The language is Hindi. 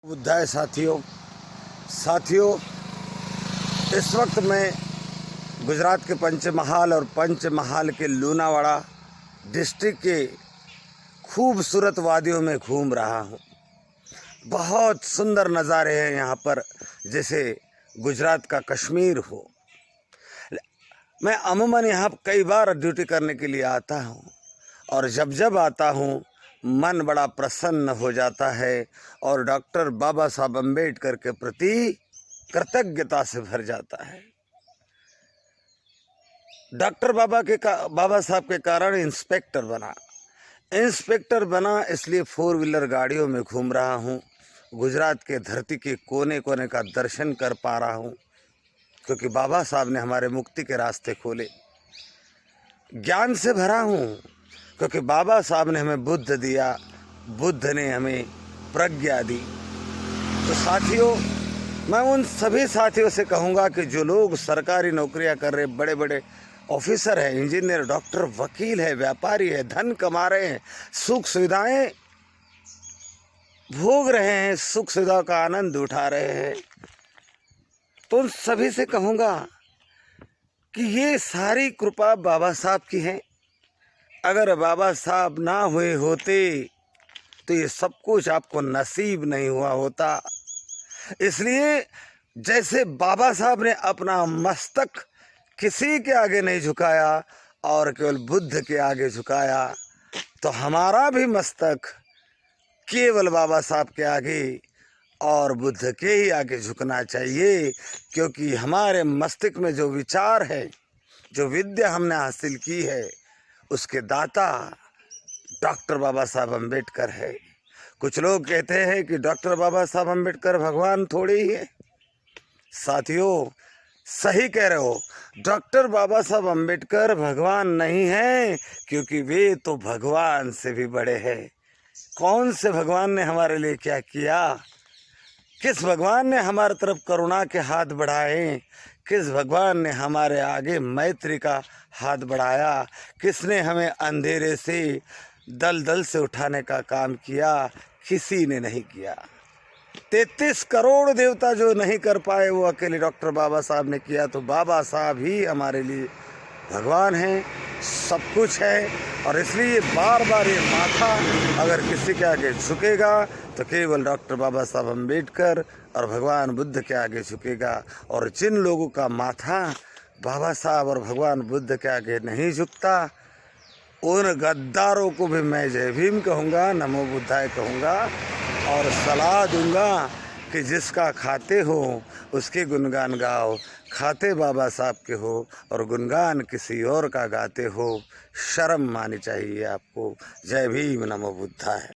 बुद्धाय साथियों साथियों इस वक्त मैं गुजरात के पंचमहाल और पंचमहाल के लूनावाड़ा डिस्ट्रिक्ट के खूबसूरत वादियों में घूम रहा हूँ। बहुत सुंदर नज़ारे हैं यहाँ पर, जैसे गुजरात का कश्मीर हो। मैं अमूमन यहाँ कई बार ड्यूटी करने के लिए आता हूँ और जब जब आता हूँ मन बड़ा प्रसन्न हो जाता है और डॉक्टर बाबा साहब अम्बेडकर के प्रति कृतज्ञता से भर जाता है। डॉक्टर बाबा साहब के कारण इंस्पेक्टर बना इसलिए 4 व्हीलर गाड़ियों में घूम रहा हूँ। गुजरात के धरती के कोने कोने का दर्शन कर पा रहा हूँ, क्योंकि बाबा साहब ने हमारे मुक्ति के रास्ते खोले। ज्ञान से भरा हूँ, क्योंकि बाबा साहब ने हमें बुद्ध दिया, बुद्ध ने हमें प्रज्ञा दी। तो साथियों, मैं उन सभी साथियों से कहूँगा कि जो लोग सरकारी नौकरियाँ कर रहे, बड़े बड़े ऑफिसर हैं, इंजीनियर, डॉक्टर, वकील है, व्यापारी है, धन कमा रहे हैं, सुख सुविधाएं भोग रहे हैं, सुख सुविधाओं का आनंद उठा रहे हैं, तो उन सभी से कहूँगा कि ये सारी कृपा बाबा साहब की है। अगर बाबा साहब ना हुए होते तो ये सब कुछ आपको नसीब नहीं हुआ होता। इसलिए जैसे बाबा साहब ने अपना मस्तक किसी के आगे नहीं झुकाया और केवल बुद्ध के आगे झुकाया, तो हमारा भी मस्तक केवल बाबा साहब के आगे और बुद्ध के ही आगे झुकना चाहिए। क्योंकि हमारे मस्तिष्क में जो विचार है, जो विद्या हमने हासिल की है, उसके दाता डॉक्टर बाबा साहब अम्बेडकर है। कुछ लोग कहते हैं कि डॉक्टर बाबा साहब अम्बेडकर भगवान थोड़े ही है। साथियों, सही कह रहे हो, डॉक्टर बाबा साहब अम्बेडकर भगवान नहीं है, क्योंकि वे तो भगवान से भी बड़े हैं। कौन से भगवान ने हमारे लिए क्या किया? किस भगवान ने हमारे तरफ करुणा के हाथ बढ़ाए? किस भगवान ने हमारे आगे मैत्री का हाथ बढ़ाया? किसने हमें अंधेरे से दलदल से उठाने का काम किया? किसी ने नहीं किया। 33 करोड़ देवता जो नहीं कर पाए, वो अकेले डॉक्टर बाबा साहब ने किया। तो बाबा साहब ही हमारे लिए भगवान हैं, सब कुछ है। और इसलिए बार बार ये माथा अगर किसी के आगे झुकेगा तो केवल डॉक्टर बाबा साहब अम्बेडकर और भगवान बुद्ध के आगे झुकेगा। और जिन लोगों का माथा बाबा साहब और भगवान बुद्ध के आगे नहीं झुकता, उन गद्दारों को भी मैं जय भीम कहूँगा, नमो बुद्धाय कहूँगा और सलाह दूंगा कि जिसका खाते हो उसके गुणगान गाओ। खाते बाबा साहब के हो और गुणगान किसी और का गाते हो, शर्म मानी चाहिए आपको। जय भीम, नमो बुद्धाय।